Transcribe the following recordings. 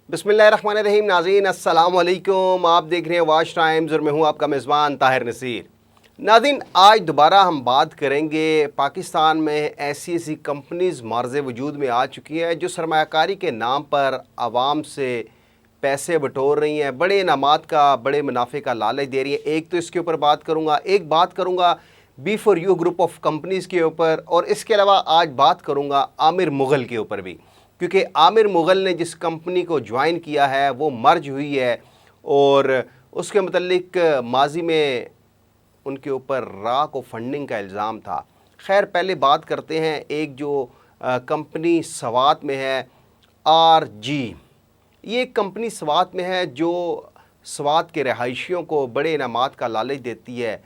बिस्मिल्लाहिर्रहमानिर्रहीम। नाज़रीन अस्सलाम वालेकुम। आप देख रहे हैं वॉच टाइम्स और मैं हूं आपका मेज़बान ताहिर नसीर। नाज़रीन, आज दोबारा हम बात करेंगे पाकिस्तान में ऐसी ऐसी कंपनीज़ मार्ज़े वजूद में आ चुकी हैं जो सरमायाकारी के नाम पर आवाम से पैसे बटोर रही हैं, बड़े इनामात का, बड़े मुनाफे का लालच दे रही हैं। एक तो इसके ऊपर बात करूँगा, एक बात करूँगा B4U ग्रुप ऑफ कंपनीज़ के ऊपर, और इसके अलावा आज बात करूँगा आमिर मुग़ल के ऊपर भी, क्योंकि आमिर मुग़ल ने जिस कंपनी को ज्वाइन किया है वो मर्ज हुई है और उसके मुतल्लिक माजी में उनके ऊपर राक और फंडिंग का इल्ज़ाम था। खैर, पहले बात करते हैं एक जो कंपनी सवात में है, RG। ये एक कंपनी सवात में है जो सवात के रहायशियों को बड़े इनामात का लालच देती है,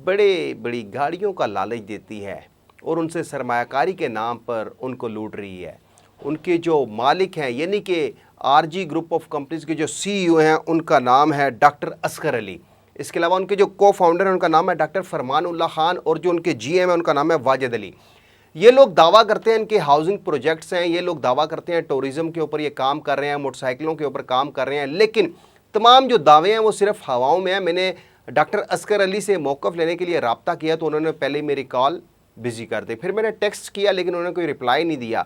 बड़े बड़ी गाड़ियों का लालच देती है और उनसे सरमायाकारी के नाम पर उनको लूट रही है। उनके जो मालिक हैं, यानी कि RG ग्रुप ऑफ कंपनीज़ के जो CEO हैं, उनका नाम है डॉक्टर असगर अली। इसके अलावा उनके जो को फाउंडर हैं उनका नाम है डॉक्टर फरमानुल्लाह खान, और जो उनके GM हैं उनका नाम है वाजिद अली। ये लोग दावा करते हैं इनके हाउसिंग प्रोजेक्ट्स हैं, ये लोग दावा करते हैं टूरिज़्म के ऊपर ये काम कर रहे हैं, मोटरसाइकिलों के ऊपर काम कर रहे हैं, लेकिन तमाम जो दावे हैं वो सिर्फ हवाओं में हैं। मैंने डॉक्टर असगर अली से मौक़िफ़ लेने के लिए रब्ता किया तो उन्होंने पहले मेरी कॉल बिज़ी कर दी, फिर मैंने टेक्स्ट किया लेकिन उन्होंने कोई रिप्लाई नहीं दिया।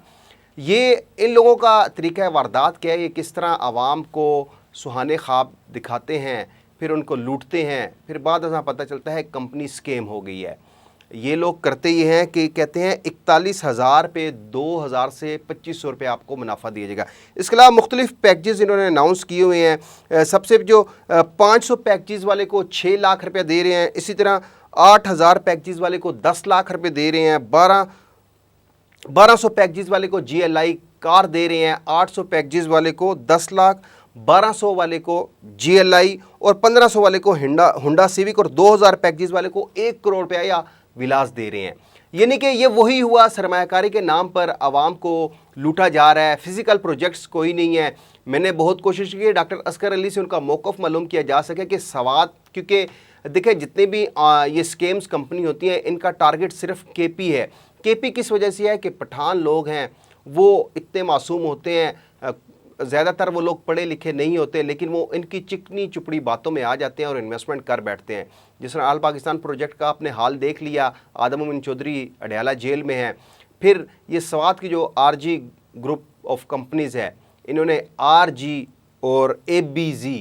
ये इन लोगों का तरीका वारदात क्या है, ये किस तरह आवाम को सुहाने ख्वाब दिखाते हैं, फिर उनको लूटते हैं, फिर बाद में पता चलता है कंपनी स्कैम हो गई है। ये लोग करते ये हैं कि कहते हैं 41,000 पे 2,000 से 2,500 रुपये आपको मुनाफा दिया जाएगा। इसके अलावा मुख्तलिफ पैकेजेस इन्होंने अनाउंस किए हुए हैं। सबसे जो 500 पैकेजेस वाले को 6 लाख रुपये दे रहे हैं, इसी तरह 8,000 पैकेजेस वाले को 10 लाख रुपये दे रहे हैं, 1200 पैकेजेस वाले को GLI कार दे रहे हैं, 800 पैकेजेस वाले को 10 लाख, 1200 वाले को GLI और 1500 वाले को हुंडा सिविक और 2000 पैकेजेस वाले को 1 करोड़ रुपया या विलास दे रहे हैं। यानी कि ये वही हुआ, सरमायाकारी के नाम पर आवाम को लूटा जा रहा है। फिजिकल प्रोजेक्ट्स कोई नहीं है। मैंने बहुत कोशिश की डॉक्टर असगर अली से उनका मौक़िफ़ मालूम किया जा सके कि सवात, क्योंकि देखिए जितने भी ये स्केम्स कंपनी होती हैं इनका टारगेट सिर्फ KP है। KP किस वजह से है कि पठान लोग हैं, वो इतने मासूम होते हैं, ज़्यादातर वो लोग पढ़े लिखे नहीं होते, लेकिन वो इनकी चिकनी चुपड़ी बातों में आ जाते हैं और इन्वेस्टमेंट कर बैठते हैं। जिस तरह आल पाकिस्तान प्रोजेक्ट का आपने हाल देख लिया, आदम मोमिन चौधरी अडयाला जेल में है। फिर ये सवात की जो RG ग्रुप ऑफ कंपनीज़ है, इन्होंने RG और ABZ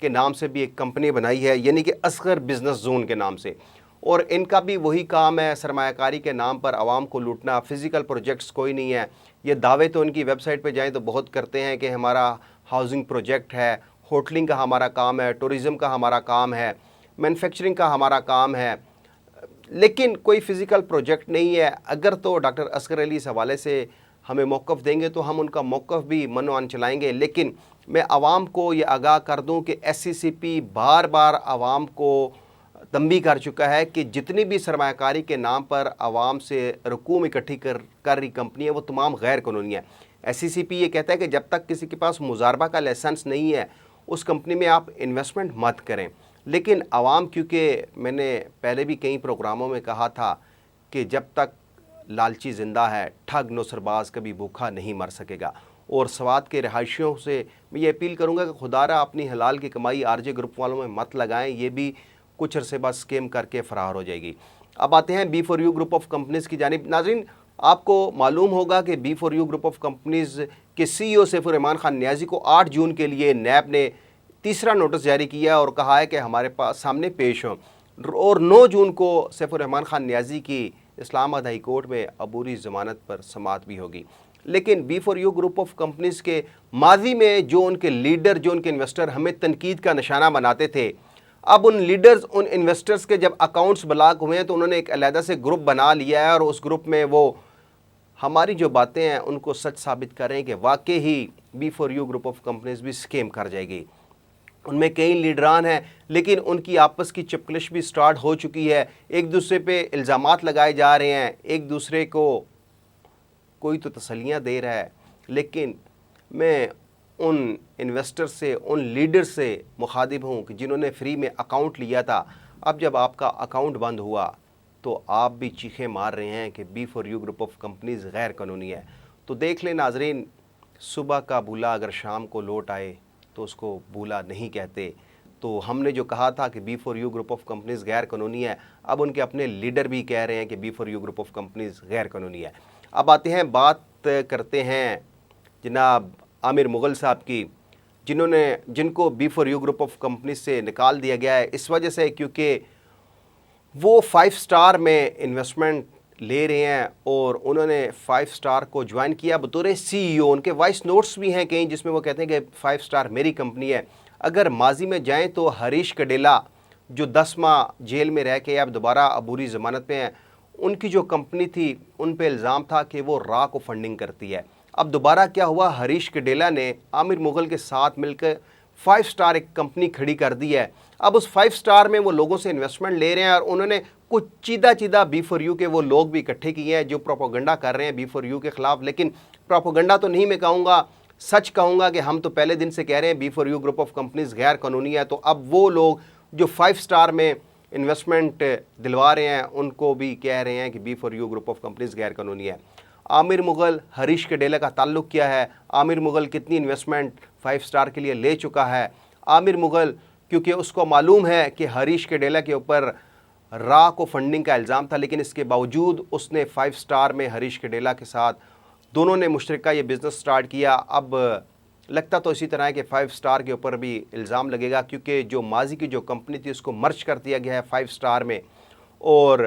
के नाम से भी एक कंपनी बनाई है, यानी कि असगर बिजनेस जोन के नाम से, और इनका भी वही काम है, सरमायाकारी के नाम पर आवाम को लूटना। फिज़िकल प्रोजेक्ट्स कोई नहीं है। ये दावे तो इनकी वेबसाइट पे जाएं तो बहुत करते हैं कि हमारा हाउसिंग प्रोजेक्ट है, होटलिंग का हमारा काम है, टूरिज़म का हमारा काम है, मैन्युफैक्चरिंग का हमारा काम है, लेकिन कोई फ़िज़िकल प्रोजेक्ट नहीं है। अगर तो डॉक्टर असगर अली इस हवाले से हमें मौक़िफ़ देंगे तो हम उनका मौक़िफ़ भी मनोआन चलाएँगे, लेकिन मैं आवाम को ये आगाह कर दूँ कि SCCP बार बार आवाम को तंबी कर चुका है कि जितनी भी सरमायाकारी के नाम पर आवाम से रकूम इकट्ठी कर रही कंपनी है वो तमाम गैर कानूनी है। SCCP ये कहता है कि जब तक किसी के पास मुजारबा का लाइसेंस नहीं है उस कंपनी में आप इन्वेस्टमेंट मत करें। लेकिन आवाम, क्योंकि मैंने पहले भी कई प्रोग्रामों में कहा था कि जब तक लालची ज़िंदा है ठग नौसरबाज कभी भूखा नहीं मर सकेगा, और सवात के रहायशियों से मैं ये अपील करूँगा कि खुदारा अपनी हलाल की कमाई RG ग्रुप वालों में मत लगाएं, ये भी कुछ अरसे बाद स्कैम करके फ़रार हो जाएगी। अब आते हैं B4U ग्रुप ऑफ कंपनीज़ की जानिब। नाज़रीन, आपको मालूम होगा कि B4U ग्रुप ऑफ कंपनीज़ के CEO सैफुर्रहमान खान नियाज़ी को 8 जून के लिए नैब ने तीसरा नोटिस जारी किया और कहा है कि हमारे पास सामने पेश हों, और 9 जून को सैफुर्रहमान खान नियाज़ी की इस्लामाबाद हाई कोर्ट में अबूरी ज़मानत पर समाअत भी होगी। लेकिन B4U ग्रुप ऑफ कंपनीज़ के माजी में जो उनके लीडर, जो उनके इन्वेस्टर हमें तनकीद का निशाना बनाते थे, अब उन लीडर्स, उन इन्वेस्टर्स के जब अकाउंट्स ब्लॉक हुए हैं तो उन्होंने एक अलहदा से ग्रुप बना लिया है और उस ग्रुप में वो हमारी जो बातें हैं उनको सच साबित कर रहे हैं कि वाकई ही B4U ग्रुप ऑफ कंपनीज़ भी स्कैम कर जाएगी। उनमें कई लीडरान हैं, लेकिन उनकी आपस की चपकलिश भी स्टार्ट हो चुकी है। एक दूसरे पे इल्ज़ामात लगाए जा रहे हैं, एक दूसरे को कोई तो तसल्लियाँ दे रहा है, लेकिन मैं उन इन्वेस्टर से, उन लीडर से मुखातिब हूँ कि जिन्होंने फ्री में अकाउंट लिया था। अब जब आपका अकाउंट बंद हुआ तो आप भी चीखें मार रहे हैं कि B4U ग्रुप ऑफ कंपनीज़ गैर कानूनी है। तो देख लें नाजरीन, सुबह का भूला अगर शाम को लौट आए तो उसको भूला नहीं कहते। तो हमने जो कहा था कि B4U ग्रुप ऑफ कंपनीज़ गैर कानूनी है, अब उनके अपने लीडर भी कह रहे हैं कि B4U ग्रुप ऑफ कंपनीज़ गैर कानूनी है। अब आते हैं, बात करते हैं जनाब आमिर मुग़ल साहब की, जिनको B4U ग्रुप ऑफ कंपनीज से निकाल दिया गया है इस वजह से क्योंकि वो 5 स्टार में इन्वेस्टमेंट ले रहे हैं और उन्होंने 5 स्टार को ज्वाइन किया बतौर CEO। उनके वॉइस नोट्स भी हैं कहीं जिसमें वो कहते हैं कि 5 स्टार मेरी कंपनी है। अगर माजी में जाएं तो हरीश कडेला जो 10 माह जेल में रह के अब दोबारा अबूरी ज़मानत पे हैं, उनकी जो कंपनी थी उन पे इल्ज़ाम था कि वो रा को फंडिंग करती है। अब दोबारा क्या हुआ, हरीश कडेला ने आमिर मुग़ल के साथ मिलकर 5 स्टार एक कंपनी खड़ी कर दी है। अब उस 5 स्टार में वो लोगों से इन्वेस्टमेंट ले रहे हैं और उन्होंने कुछ चीदा B4U के वो लोग भी इकट्ठे किए हैं जो प्रोपोगंडा कर रहे हैं B4U के ख़िलाफ़। लेकिन प्रोपोगंडा तो नहीं मैं कहूँगा, सच कहूँगा कि हम तो पहले दिन से कह रहे हैं B4U ग्रुप ऑफ कंपनीज़ गैर कानूनी है। तो अब वो लोग जो 5 स्टार में इन्वेस्टमेंट दिलवा रहे हैं उनको भी कह रहे हैं कि B4U ग्रुप ऑफ कंपनीज़ गैर कानूनी है। आमिर मुग़ल हरीश कडेला का ताल्लुक़ क्या है? आमिर मुग़ल कितनी इन्वेस्टमेंट 5 स्टार के लिए ले चुका है? आमिर मुग़ल क्योंकि उसको मालूम है कि हरीश कडेला के ऊपर रा को फंडिंग का इल्ज़ाम था, लेकिन इसके बावजूद उसने 5 स्टार में हरीश कडेला के साथ दोनों ने मुश्तरका ये बिज़नेस स्टार्ट किया। अब लगता तो इसी तरह है कि 5 स्टार के ऊपर भी इल्ज़ाम लगेगा क्योंकि जो माजी की जो कंपनी थी उसको मर्ज कर दिया गया है 5 स्टार में, और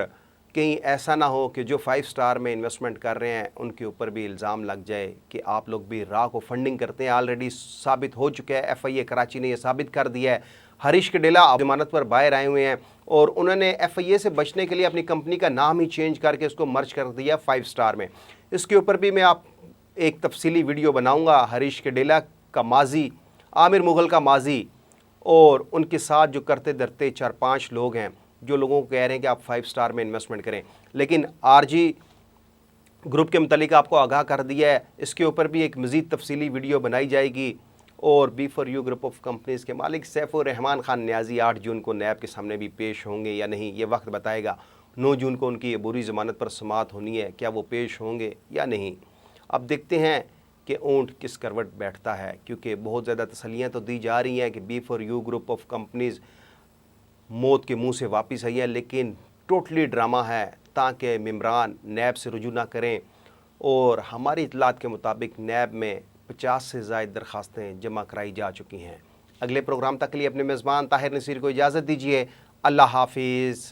कहीं ऐसा ना हो कि जो 5 स्टार में इन्वेस्टमेंट कर रहे हैं उनके ऊपर भी इल्ज़ाम लग जाए कि आप लोग भी रा को फंडिंग करते हैं। ऑलरेडी साबित हो चुका है, FIA कराची ने यह साबित कर दिया है। हरीश कडेला जमानत पर बाहर आए हुए हैं और उन्होंने FIA से बचने के लिए अपनी कंपनी का नाम ही चेंज करके उसको मर्ज कर दिया 5 स्टार में। इसके ऊपर भी मैं आप एक तफसीली वीडियो बनाऊंगा। हरीश कडेला का माजी, आमिर मुग़ल का माजी और उनके साथ जो करते धरते 4-5 लोग हैं जो लोगों को कह रहे हैं कि आप 5 स्टार में इन्वेस्टमेंट करें, लेकिन RG ग्रुप के मुतालिक आपको आगाह कर दिया है। इसके ऊपर भी एक मज़ीद तफसीली वीडियो बनाई जाएगी। और B4U ग्रुप ऑफ कंपनीज़ के मालिक सैफुर रहमान खान न्याजी 8 जून को नैब के सामने भी पेश होंगे या नहीं, ये वक्त बताएगा। 9 जून को उनकी अबूरी ज़मानत पर समाअत होनी है, क्या वो पेश होंगे या नहीं। अब देखते हैं कि ऊँट किस करवट बैठता है, क्योंकि बहुत ज़्यादा तसल्लियाँ तो दी जा रही हैं कि B4U ग्रुप ऑफ कंपनीज़ मौत के मुंह से वापस आई है, लेकिन टोटली ड्रामा है ताकि मेम्बरान नैब से रुजू ना करें। और हमारी इतलात के मुताबिक नैब में 50 से ज़ायद दरख्वास्तें जमा कराई जा चुकी हैं। अगले प्रोग्राम तक के लिए अपने मेज़बान ताहिर नसीर को इजाज़त दीजिए। अल्लाह हाफिज़।